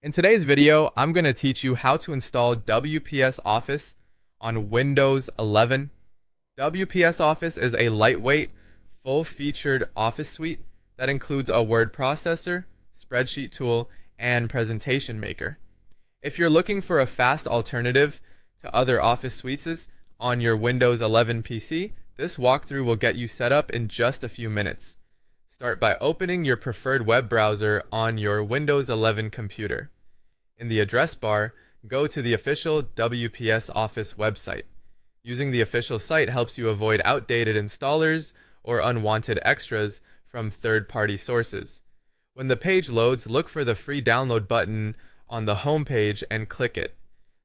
In today's video, I'm going to teach you how to install WPS Office on Windows 11. WPS Office is a lightweight, full-featured Office suite that includes a word processor, spreadsheet tool, and presentation maker. If you're looking for a fast alternative to other Office suites on your Windows 11 PC, this walkthrough will get you set up in just a few minutes. Start by opening your preferred web browser on your Windows 11 computer. In the address bar, go to the official WPS Office website. Using the official site helps you avoid outdated installers or unwanted extras from third-party sources. When the page loads, look for the free download button on the home page and click it.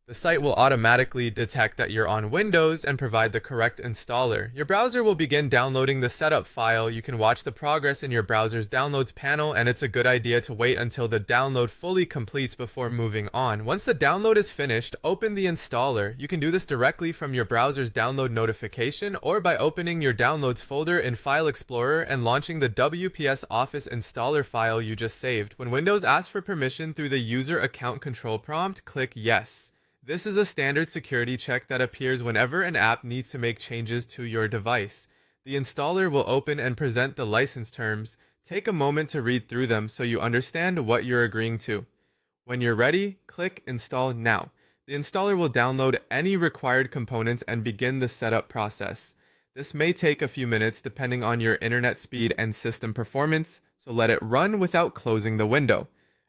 The site will automatically detect that you're on Windows and provide the correct installer. Your browser will begin downloading the setup file. You can watch the progress in your browser's downloads panel, and it's a good idea to wait until the download fully completes before moving on. Once the download is finished, open the installer. You can do this directly from your browser's download notification or by opening your Downloads folder in File Explorer and launching the WPS Office installer file you just saved. When Windows asks for permission through the User Account Control prompt, click Yes. This is a standard security check that appears whenever an app needs to make changes to your device. The installer will open and present the license terms. Take a moment to read through them so you understand what you're agreeing to. When you're ready, click Install Now. The installer will download any required components and begin the setup process. This may take a few minutes depending on your internet speed and system performance, so let it run without closing the window.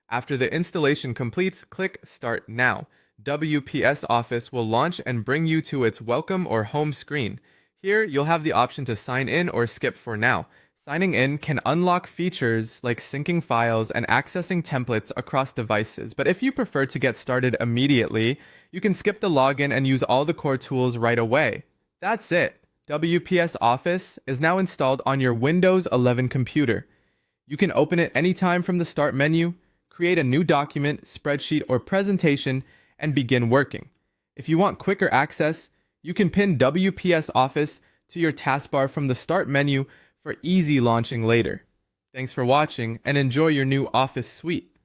After the installation completes, click Start Now. WPS Office will launch and bring you to its welcome or home screen. Here, you'll have the option to sign in or skip for now. Signing in can unlock features like syncing files and accessing templates across devices, but if you prefer to get started immediately, you can skip the login and use all the core tools right away. That's it. WPS Office is now installed on your Windows 11 computer. You can open it anytime from the Start menu, create a new document, spreadsheet, or presentation, and begin working. If you want quicker access, you can pin WPS Office to your taskbar from the Start menu for easy launching later. Thanks for watching and enjoy your new Office suite.